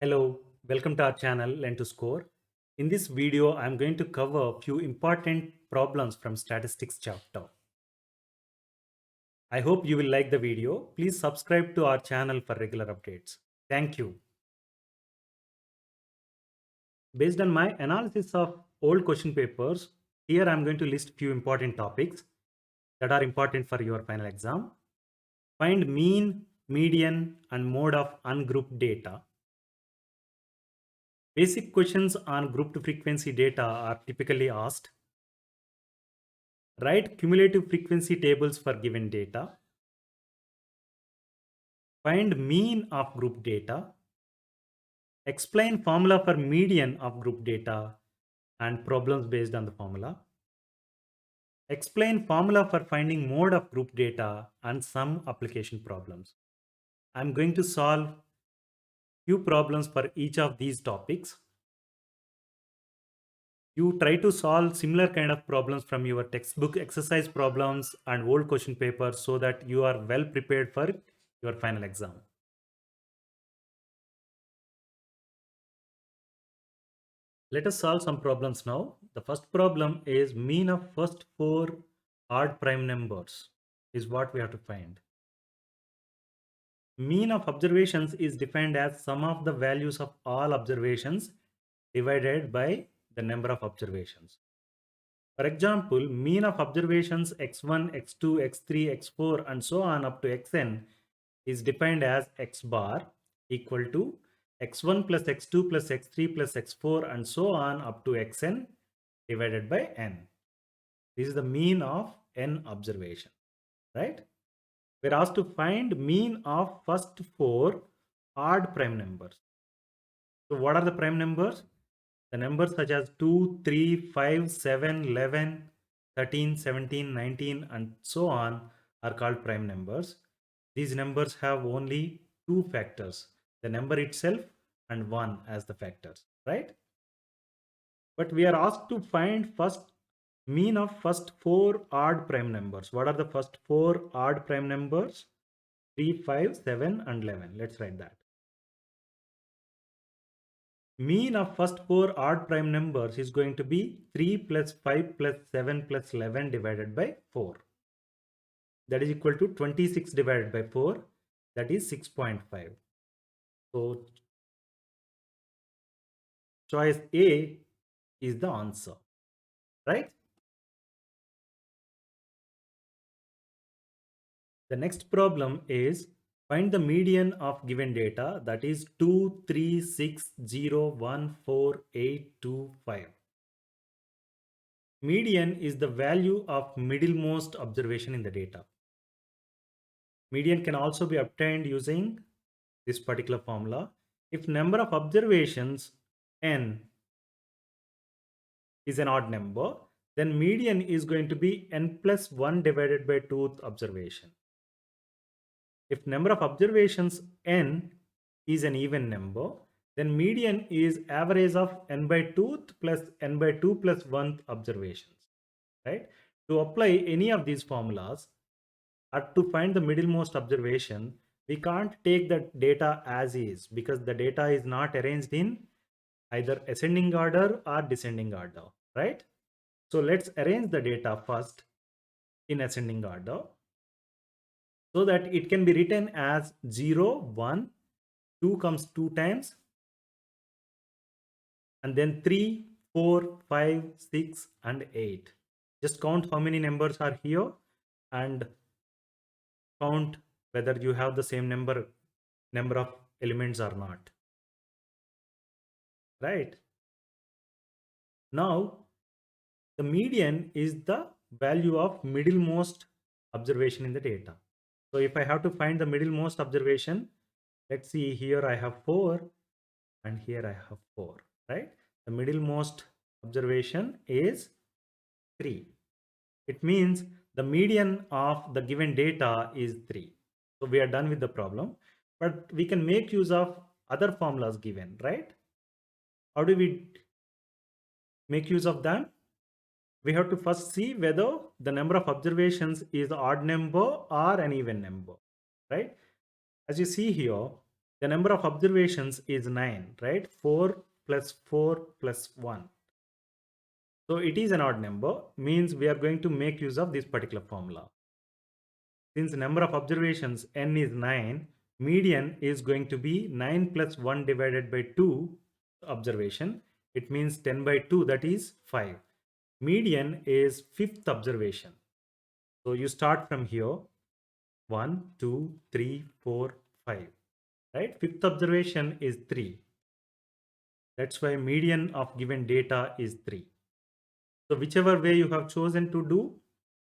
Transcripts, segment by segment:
Hello, welcome to our channel Learn to Score. In this video, I'm going to cover a few important problems from statistics chapter. I hope you will like the video. Please subscribe to our channel for regular updates. Thank you. Based on my analysis of old question papers, here I'm going to list few important topics that are important for your final exam. Find mean, median, and mode of ungrouped data. Basic questions on grouped frequency data are typically asked. Write cumulative frequency tables for given data. Find mean of group data. Explain formula for median of group data and problems based on the formula. Explain formula for finding mode of group data and some application problems. I'm going to solve few problems for each of these topics. You try to solve similar kind of problems from your textbook exercise problems and old question papers so that you are well prepared for your final exam. Let us solve some problems now. The first problem is mean of first four odd prime numbers is what we have to find. Mean of observations is defined as sum of the values of all observations divided by the number of observations. For example, mean of observations x1, x2, x3, x4 and so on up to xn is defined as x bar equal to x1 plus x2 plus x3 plus x4 and so on up to xn divided by n. This is the mean of n observation, right? We're asked to find mean of first four odd prime numbers. So what are the prime numbers? The numbers such as 2, 3, 5, 7, 11, 13, 17, 19 and so on are called prime numbers. These numbers have only two factors, the number itself and 1 as the factors, right? But we are asked to find first mean of first four odd prime numbers. What are the first four odd prime numbers? 3, 5, 7 and 11. Let's write that. Mean of first four odd prime numbers is going to be 3 plus 5 plus 7 plus 11 divided by 4. That is equal to 26 divided by 4. That is 6.5. So choice A is the answer, right? The next problem is find the median of given data, that is 2, 3, 6, 0, 1, 4, 8, 2, 5. Median is the value of middlemost observation in the data. Median can also be obtained using this particular formula. If number of observations n is an odd number, then median is going to be n plus 1 divided by 2th observation. If number of observations n is an even number, then median is average of n by 2th plus n by 2 plus 1th observations, right? To apply any of these formulas or to find the middlemost observation, we can't take the data as is because the data is not arranged in either ascending order or descending order, right? So let's arrange the data first in ascending order so that it can be written as 0, 1, 2 comes 2 times, and then 3, 4, 5, 6, and 8. Just count how many numbers are here and count whether you have the same number of elements or not, right? Now the median is the value of middlemost observation in the data. So if I have to find the middlemost observation, let's see, here I have 4 and here I have 4, right? The middlemost observation is 3. It means the median of the given data is 3. So we are done with the problem, but we can make use of other formulas given, right? How do we make use of them? We have to first see whether the number of observations is odd number or an even number, right? As you see here, The number of observations is 9, right? 4 plus 4 plus 1. So it is an odd number, means we are going to make use of this particular formula. Since number of observations n is 9, median is going to be 9 plus 1 divided by 2 observation. It means 10 by 2, that is 5. Median is fifth observation. So you start from here, 1, 2, 3, 4, 5. Right? Fifth observation is 3. That's why median of given data is 3. So whichever way you have chosen to do,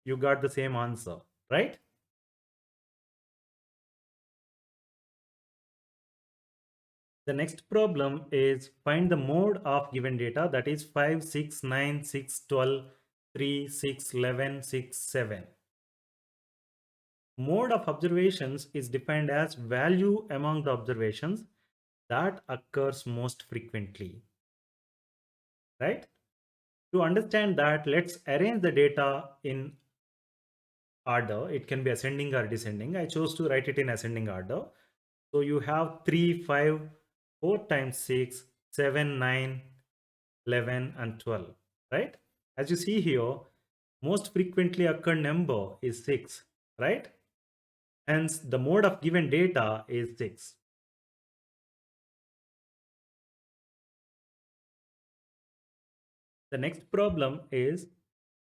you got the same answer, right? The next problem is find the mode of given data, that is 5, 6, 9, 6, 12, 3, 6, 11, 6, 7. Mode of observations is defined as value among the observations that occurs most frequently, right? To understand that, let's arrange the data in order. It can be ascending or descending. I chose to write it in ascending order. So you have 3, 5, 4 times 6, 7, 9, 11 and 12, right? As you see here, most frequently occurred number is 6, right? Hence, the mode of given data is 6. The next problem is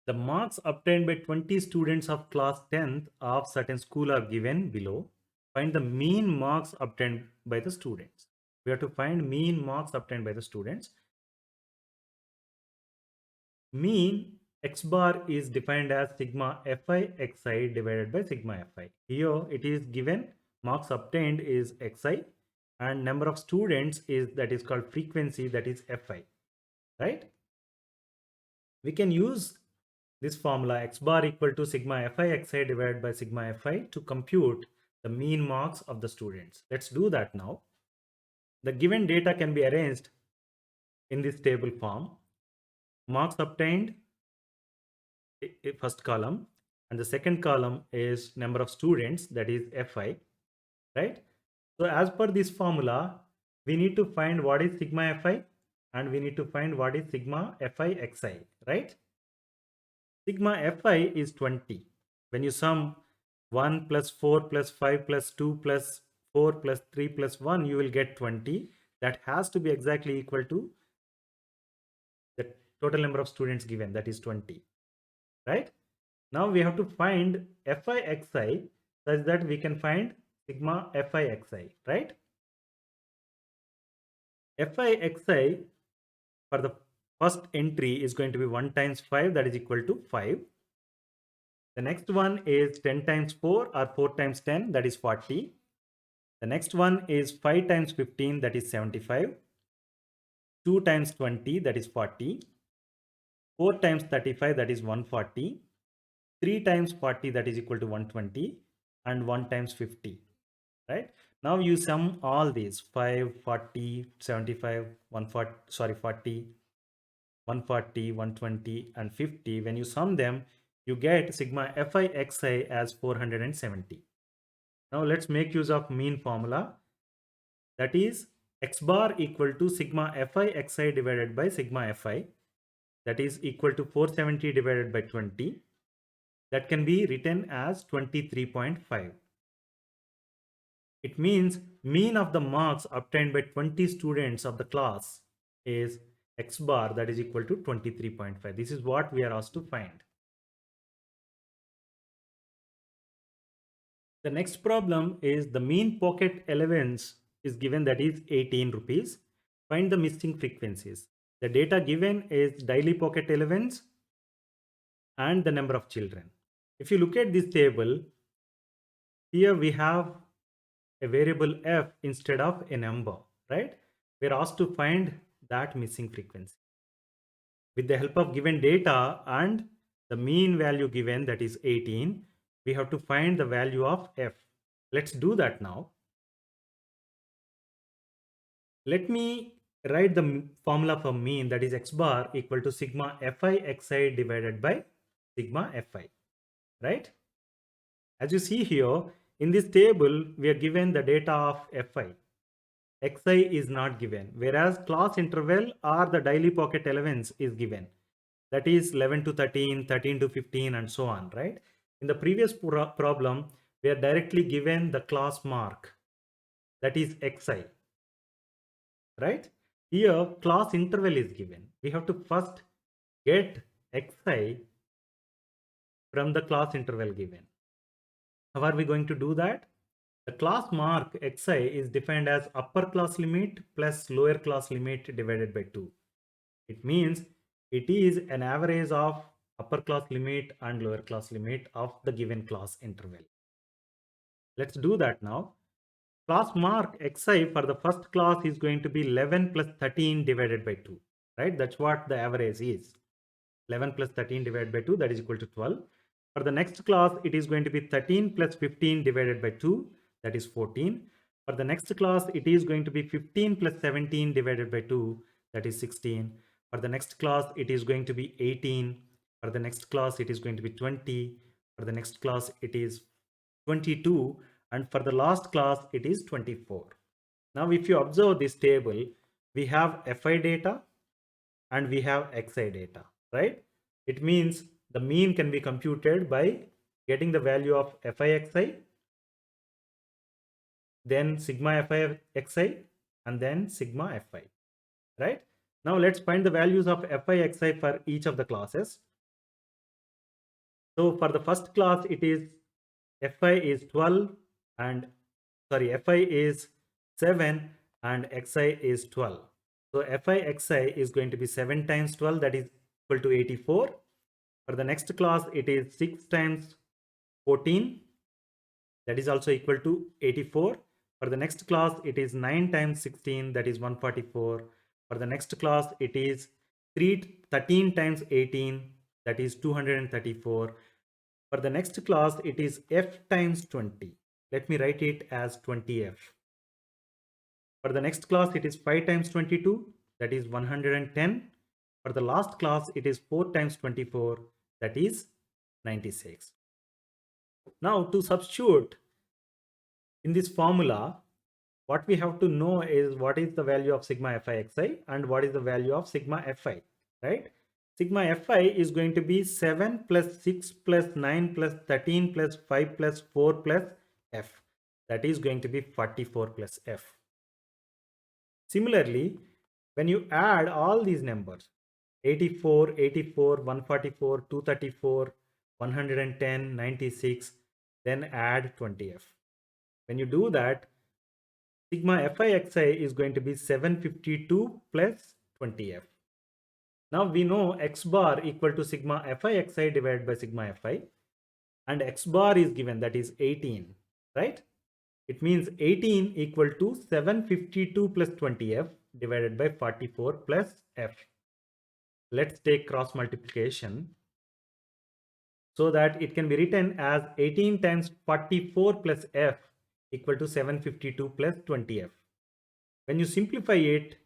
the marks obtained by 20 students of class 10th of certain school are given below. Find the mean marks obtained by the students. We have to find mean marks obtained by the students. Mean x bar is defined as sigma fi xi divided by sigma fi. Here it is given marks obtained is xi and number of students is that is called frequency, that is fi, right? We can use this formula x bar equal to sigma fi xi divided by sigma fi to compute the mean marks of the students. Let's do that now. The given data can be arranged in this table form. Marks obtained, first column, and the second column is number of students, that is fi, right? So as per this formula, we need to find what is sigma fi and we need to find what is sigma fi xi, right? Sigma fi is 20. When you sum 1 plus 4 plus 5 plus 2 plus 4 plus 3 plus 1, you will get 20. That has to be exactly equal to the total number of students given, that is 20, right? Now we have to find fi xi such that we can find sigma fi xi, right? Fi xi for the first entry is going to be 1 times 5, that is equal to 5. The next one is 10 times 4 or 4 times 10, that is 40. The next one is 5 times 15, that is 75. 2 times 20, that is 40. 4 times 35, that is 140. 3 times 40, that is equal to 120. And 1 times 50, right? Now you sum all these 5, 40, 75, 140, sorry, 40, 140, 120 and 50. When you sum them, you get sigma fi xi as 470. Now let's make use of mean formula, that is x bar equal to sigma fi xi divided by sigma fi, that is equal to 470 divided by 20. That can be written as 23.5. It means mean of the marks obtained by 20 students of the class is x bar, that is equal to 23.5. This is what we are asked to find. The next problem is the mean pocket allowance is given, that is 18 rupees. Find the missing frequencies. The data given is daily pocket allowance and the number of children. If you look at this table, here we have a variable f instead of a number, right? We're asked to find that missing frequency. With the help of given data and the mean value given, that is 18, we have to find the value of f. Let's do that now. Let me write the formula for mean, that is x bar equal to sigma fi xi divided by sigma fi, right? As you see here, in this table, we are given the data of fi. xi is not given, whereas class interval or the daily pocket elements is given. That is 11 to 13, 13 to 15, and so on, right? In the previous problem, we are directly given the class mark, that is xi, right? Here, class interval is given. We have to first get xi from the class interval given. How are we going to do that? The class mark xi is defined as upper class limit plus lower class limit divided by 2. It means it is an average of upper class limit and lower class limit of the given class interval. Let's do that now. Class mark xi for the first class is going to be 11 plus 13 divided by 2, right? That's what the average is. 11 plus 13 divided by 2, that is equal to 12. For the next class, it is going to be 13 plus 15 divided by 2, that is 14. For the next class, it is going to be 15 plus 17 divided by 2, that is 16. For the next class, it is going to be 18. For the next class, it is going to be 20. For the next class, it is 22. And for the last class, it is 24. Now, if you observe this table, we have fi data and we have xi data, right? It means the mean can be computed by getting the value of fi(xi), then sigma fi(xi), and then sigma fi, right? Now let's find the values of fi(xi) for each of the classes. So for the first class, it is fi is 12 and fi is 7 and xi is 12. So fi(xi) is going to be 7 times 12, that is equal to 84. For the next class, it is 6 times 14, that is also equal to 84. For the next class, it is 9 times 16, that is 144. For the next class, it is 13 times 18, that is 234. For the next class, it is f times 20. Let me write it as 20f. For the next class, it is 5 times 22, that is 110. For the last class, it is 4 times 24, that is 96. Now to substitute in this formula, what we have to know is what is the value of sigma fi(xi) and what is the value of sigma fi, right? Sigma fi is going to be 7 plus 6 plus 9 plus 13 plus 5 plus 4 plus f. That is going to be 44 plus f. Similarly, when you add all these numbers, 84, 84, 144, 234, 110, 96, then add 20f. When you do that, sigma fi(xi) is going to be 752 plus 20f. Now we know x bar equal to sigma fi(xi) divided by sigma fi, and x bar is given, that is 18, right? It means 18 equal to 752 plus 20f divided by 44 plus f. Let's take cross multiplication so that it can be written as 18 times 44 plus f equal to 752 plus 20f. When you simplify it,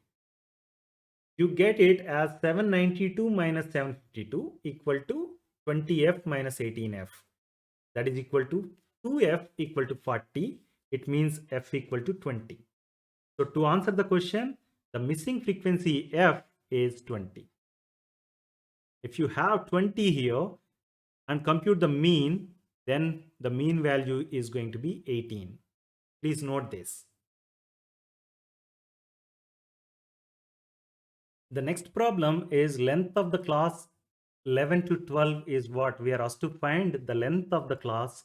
you get it as 792 minus 752 equal to 20f minus 18f. That is equal to 2f equal to 40. It means f equal to 20. So to answer the question, the missing frequency f is 20. If you have 20 here and compute the mean, then the mean value is going to be 18. Please note this. The next problem is length of the class 11 to 12 is what? We are asked to find the length of the class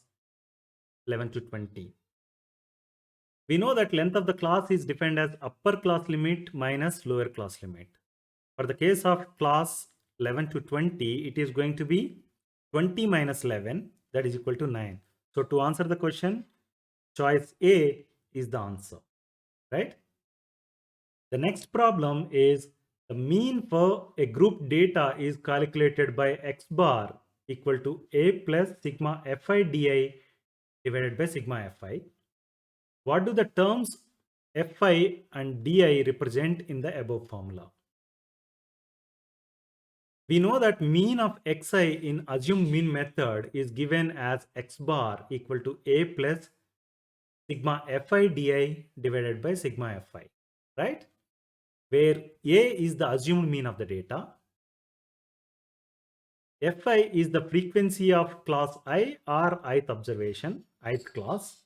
11 to 20. We know that length of the class is defined as upper class limit minus lower class limit. For the case of class 11 to 20, it is going to be 20 minus 11, that is equal to 9. So to answer the question, choice A is the answer, right? The next problem is the mean for a group data is calculated by x bar equal to a plus sigma fi di divided by sigma fi. What do the terms fi and di represent in the above formula? We know that mean of xi in assumed mean method is given as x bar equal to a plus sigma fi di divided by sigma fi. right? Where A is the assumed mean of the data. Fi is the frequency of class I or ith observation, ith class.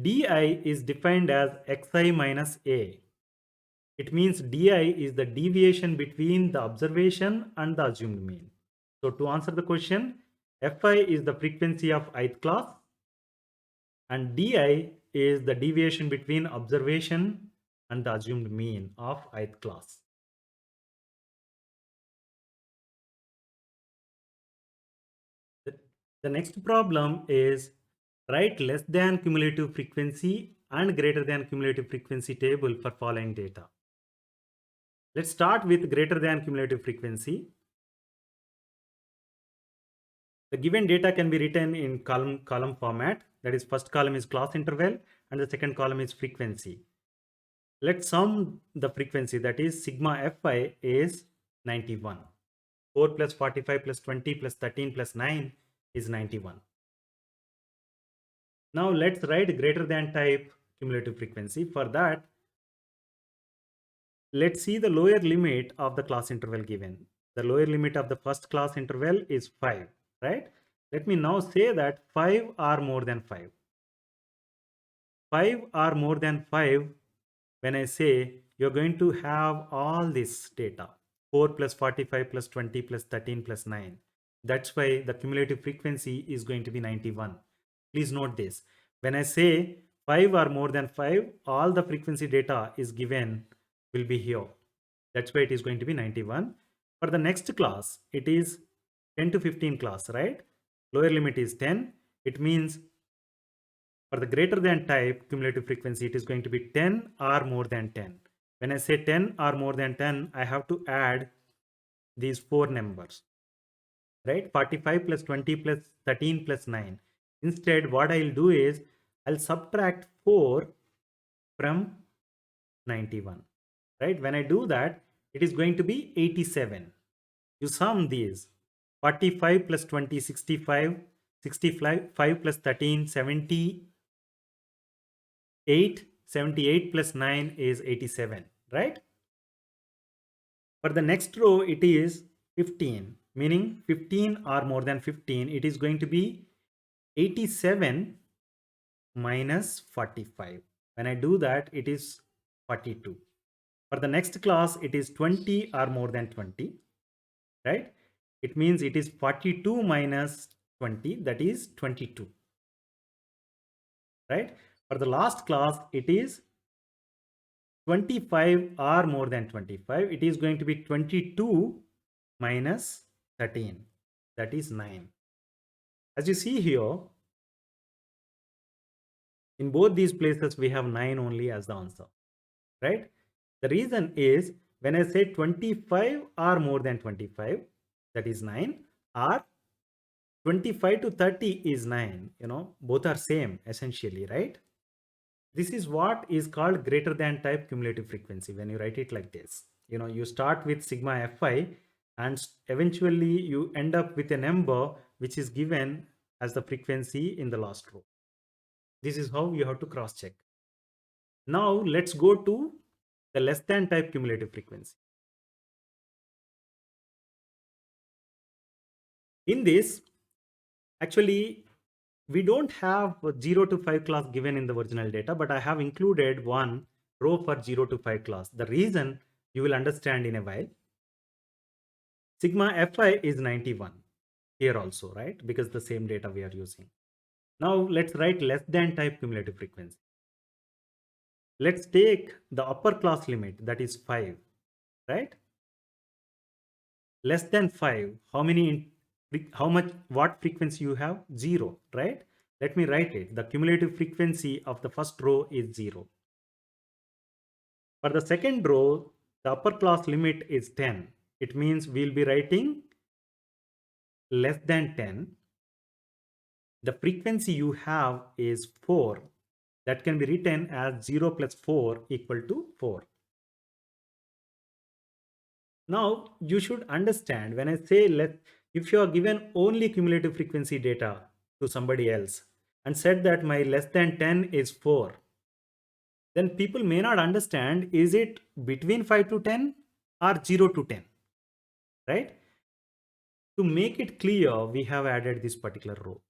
Di is defined as xi minus A. It means Di is the deviation between the observation and the assumed mean. So to answer the question, Fi is the frequency of ith class and Di is the deviation between observation and the assumed mean of ith class. The next problem is write less than cumulative frequency and greater than cumulative frequency table for following data. Let's start with greater than cumulative frequency. The given data can be written in column format. That is, first column is class interval and the second column is frequency. Let's sum the frequency, that is sigma Fi is 91. 4 plus 45 plus 20 plus 13 plus 9 is 91. Now let's write greater than type cumulative frequency. For that, let's see the lower limit of the class interval given. The lower limit of the first class interval is 5, right? Let me now say that 5 are more than 5. 5 are more than 5. When I say you're going to have all this data, 4 plus 45 plus 20 plus 13 plus 9. That's why the cumulative frequency is going to be 91. Please note this. When I say 5 are more than 5, all the frequency data is given will be here. That's why it is going to be 91. For the next class, it is 10 to 15 class, right? Lower limit is 10. It means for the greater than type cumulative frequency, it is going to be 10 or more than 10. When I say 10 or more than 10, I have to add these four numbers, right? 45 plus 20 plus 13 plus 9. Instead, what I'll do is I'll subtract 4 from 91, right? When I do that, it is going to be 87. You sum these. 45 plus 20, 65. 65 plus 13, 78. 78 plus 9 is 87, right? For the next row, it is 15, meaning 15 or more than 15. It is going to be 87 minus 45. When I do that, it is 42. For the next class, it is 20 or more than 20, right? It means it is 42 minus 20, that is 22, right? For the last class, it is 25 or more than 25. It is going to be 22 minus 13, that is 9. As you see here, in both these places, we have 9 only as the answer, right? The reason is when I say 25 or more than 25, that is 9, or 25 to 30 is 9. Both are same essentially, right? This is what is called greater than type cumulative frequency. When you write it like this, you start with sigma Fi and eventually you end up with a number which is given as the frequency in the last row. This is how you have to cross check. Now let's go to the less than type cumulative frequency. In this, actually, we don't have 0 to 5 class given in the original data, but I have included one row for 0 to 5 class. The reason you will understand in a while. Sigma Fi is 91 here also, right? Because the same data we are using. Now let's write less than type cumulative frequency. Let's take the upper class limit, that is 5, right? Less than 5, what frequency you have? 0, right? Let me write it. The cumulative frequency of the first row is 0. For the second row, the upper class limit is 10. It means we'll be writing less than 10. The frequency you have is 4. That can be written as 0 plus 4 equal to 4. Now you should understand when I say if you are given only cumulative frequency data to somebody else and said that my less than 10 is 4, then people may not understand, is it between 5 to 10 or 0 to 10, right? To make it clear, we have added this particular row.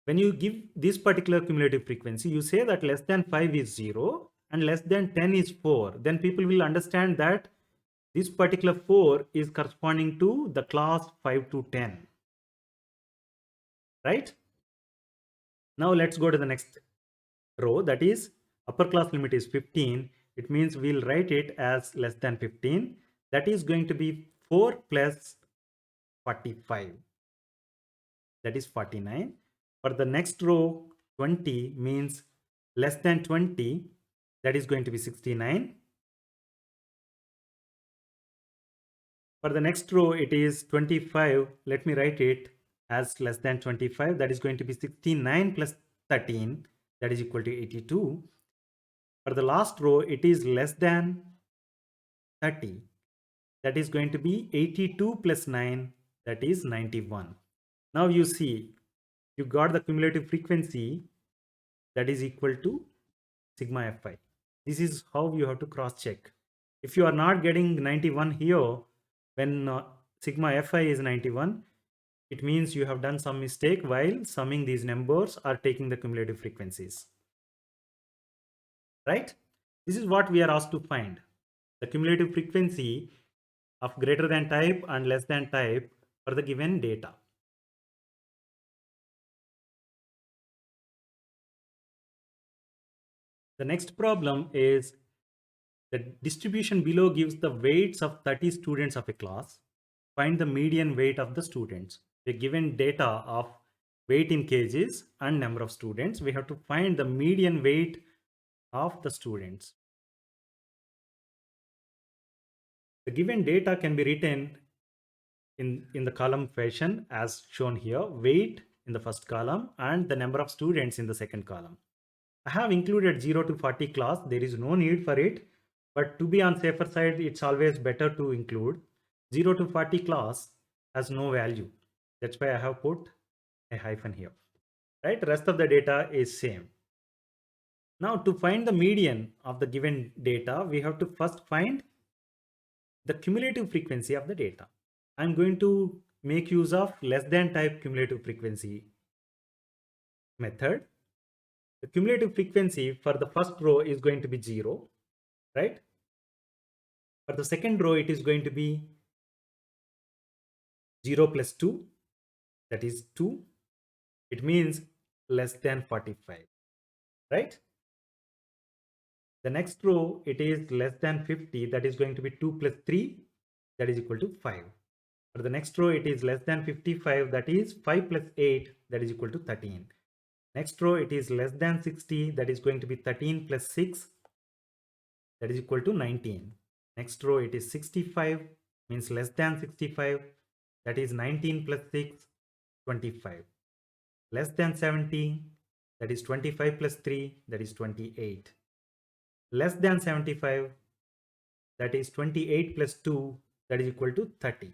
When you give this particular cumulative frequency, you say that less than 5 is 0 and less than 10 is 4. Then people will understand that this particular 4 is corresponding to the class 5 to 10. Right? Now let's go to the next row, that is upper class limit is 15. It means we'll write it as less than 15. That is going to be 4 plus 45. That is 49. For the next row, 20 means less than 20. That is going to be 69. For the next row, it is 25. Let me write it as less than 25. That is going to be 69 plus 13. That is equal to 82. For the last row, it is less than 30. That is going to be 82 plus 9. That is 91. Now you see, you got the cumulative frequency that is equal to sigma fi. This is how you have to cross check. If you are not getting 91 here, when sigma fi is 91, it means you have done some mistake while summing these numbers or taking the cumulative frequencies. Right? This is what we are asked to find. The cumulative frequency of greater than type and less than type for the given data. The next problem is the distribution below gives the weights of 30 students of a class. Find the median weight of the students. We're given data of weight in kgs and number of students. We have to find the median weight of the students. The given data can be written in the column fashion as shown here, weight in the first column and the number of students in the second column. I have included 0 to 40 class. There is no need for it, but to be on safer side, it's always better to include 0 to 40 class has no value. That's why I have put a hyphen here, right? Rest of the data is same. Now to find the median of the given data, we have to first find the cumulative frequency of the data. I'm going to make use of less than type cumulative frequency method. The cumulative frequency for the first row is going to be 0, right? For the second row, it is going to be 0 plus 2, that is 2. It means less than 45, right? The next row, it is less than 50, that is going to be 2 plus 3, that is equal to 5. For the next row, it is less than 55, that is 5 plus 8, that is equal to 13. Next row, it is less than 60, that is going to be 13 plus 6, that is equal to 19. Next row, it is 65, means less than 65, that is 19 plus 6, 25. Less than 70, that is 25 plus 3, that is 28. Less than 75, that is 28 plus 2, that is equal to 30.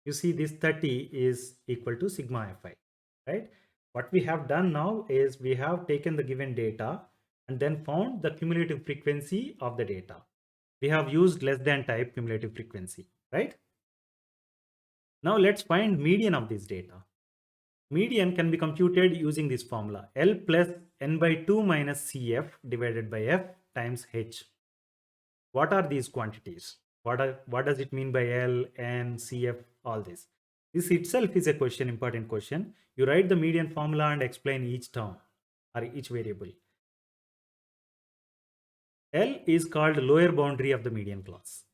You see, this 30 is equal to sigma fi, right? What we have done now is we have taken the given data and then found the cumulative frequency of the data. We have used less than type cumulative frequency, right? Now let's find median of this data. Median can be computed using this formula, L plus n by 2 minus Cf divided by F times H. What are these quantities? What does it mean by L, N, Cf, all this? This itself is a question, important question. You write the median formula and explain each term or each variable. L is called lower boundary of the median class.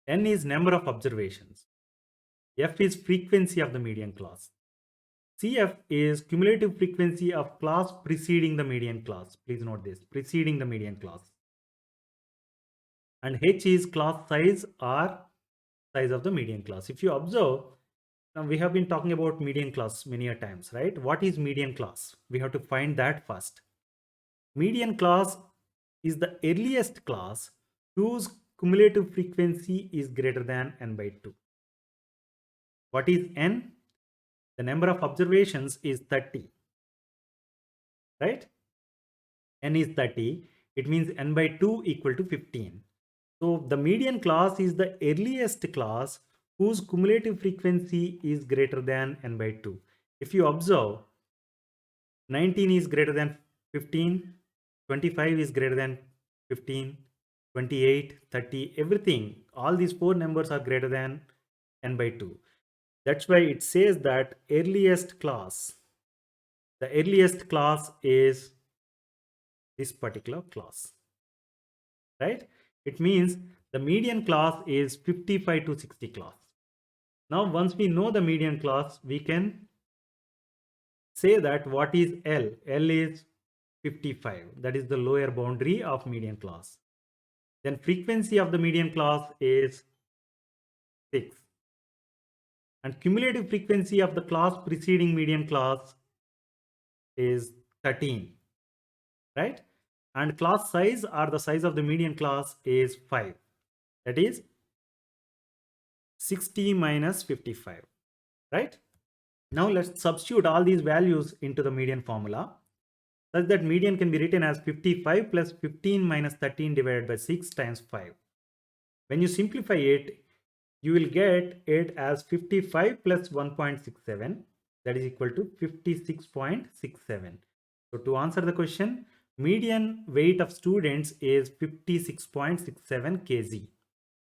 N is number of observations. F is frequency of the median class. CF is cumulative frequency of class preceding the median class. Please note this, preceding the median class. And H is class size or size of the median class. If you observe, now we have been talking about median class many a times, right? What is median class? We have to find that first. Median class is the earliest class whose cumulative frequency is greater than n by 2. What is n? The number of observations is 30, right? n is 30, it means n by 2 equal to 15. So the median class is the earliest class whose cumulative frequency is greater than n by 2. If you observe, 19 is greater than 15, 25 is greater than 15, 28, 30, everything, all these four numbers are greater than n by 2. That's why it says that the earliest class is this particular class, right? It means the median class is 55 to 60 class. Now, once we know the median class, we can say that what is L? L is 55. That is the lower boundary of median class. Then frequency of the median class is 6. And cumulative frequency of the class preceding median class is 13, right? And class size or the size of the median class is 5. That is 60 minus 55, right? Now let's substitute all these values into the median formula such that median can be written as 55 plus 15 minus 13 divided by 6 times 5. When you simplify it, you will get it as 55 plus 1.67, that is equal to 56.67. So to answer the question, median weight of students is 56.67 kg.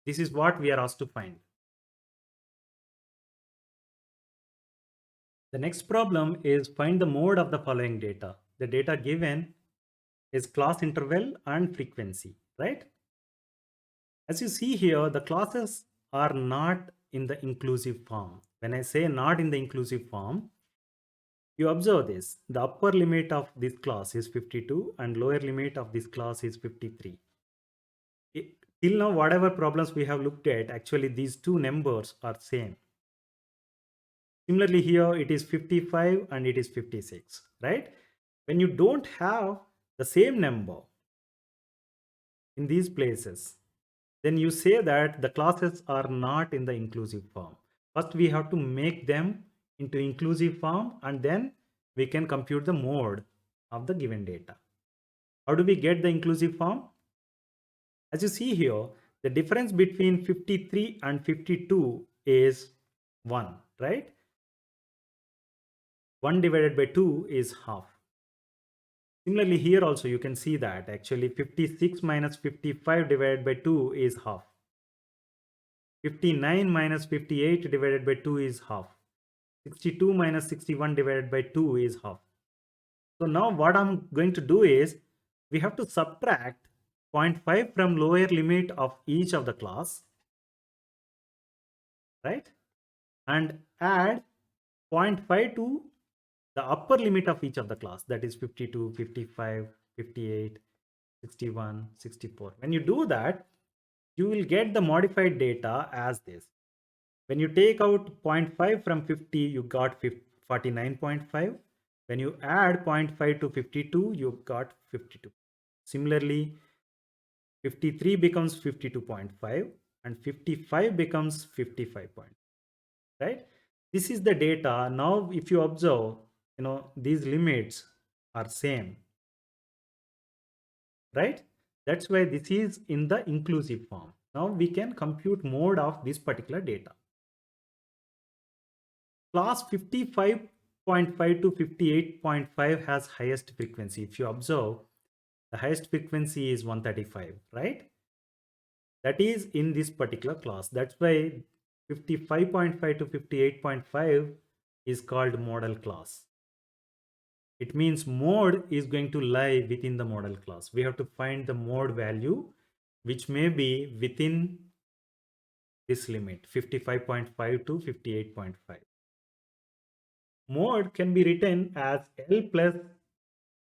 This is what we are asked to find. The next problem is find the mode of the following data. The data given is class interval and frequency, right? As you see here, the classes are not in the inclusive form. When I say not in the inclusive form, you observe this. The upper limit of this class is 52 and lower limit of this class is 53. Till now, whatever problems we have looked at, actually these two numbers are same. Similarly, here it is 55 and it is 56, right? When you don't have the same number in these places, then you say that the classes are not in the inclusive form. First, we have to make them into inclusive form and then we can compute the mode of the given data. How do we get the inclusive form? As you see here, the difference between 53 and 52 is 1, right? 1 divided by 2 is half. Similarly, here also you can see that actually 56 minus 55 divided by 2 is half. 59 minus 58 divided by 2 is half. 62 minus 61 divided by 2 is half. So now what I'm going to do is we have to subtract 0.5 from lower limit of each of the class, right? And add 0.5 to the upper limit of each of the class, that is 52, 55, 58, 61, 64. When you do that, you will get the modified data as this. When you take out 0.5 from 50, you got 49.5. When you add 0.5 to 52, you got 52. Similarly, 53 becomes 52.5 and 55 becomes 55 point, right? This is the data. Now, if you observe, these limits are same, right? That's why this is in the inclusive form. Now we can compute mode of this particular data. Class 55.5 to 58.5 has highest frequency. If you observe, the highest frequency is 135, right? That is in this particular class. That's why 55.5 to 58.5 is called model class. It means mode is going to lie within the model class. We have to find the mode value, which may be within this limit, 55.5 to 58.5. Mode can be written as L plus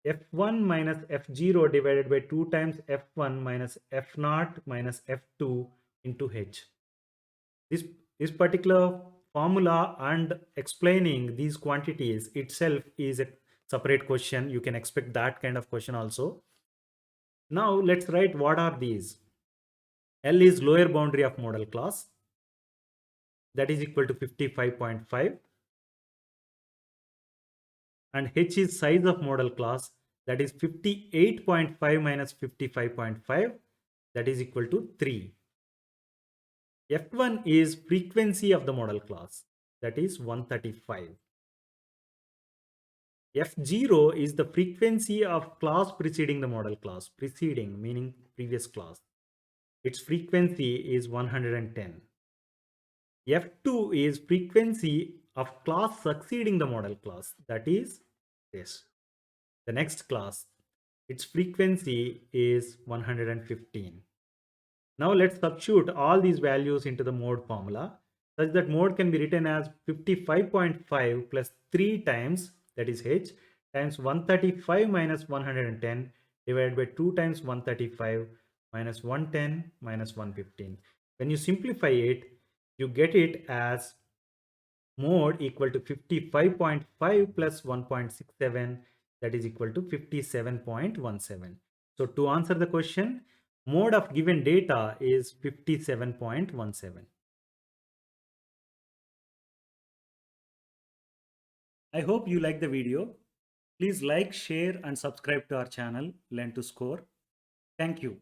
f1 minus f0 divided by 2 times f1 minus f0 minus f2 into h. This particular formula and explaining these quantities itself is a separate question. You can expect that kind of question also. Now let's write what are these. L is lower boundary of model class, that is equal to 55.5, and h is size of model class, that is 58.5 minus 55.5, that is equal to 3. F1 is frequency of the model class, that is 135. F0 is the frequency of class preceding the model class, preceding meaning previous class. Its frequency is 110. F2 is frequency of class succeeding the model class, that is this. The next class, its frequency is 115. Now let's substitute all these values into the mode formula such that mode can be written as 55.5 plus 3 times, that is h, times 135 minus 110 divided by 2 times 135 minus 110 minus 115. When you simplify it, you get it as mode equal to 55.5 plus 1.67, that is equal to 57.17. So to answer the question, mode of given data is 57.17. I hope you like the video. Please like, share and subscribe to our channel Learn to Score. Thank you.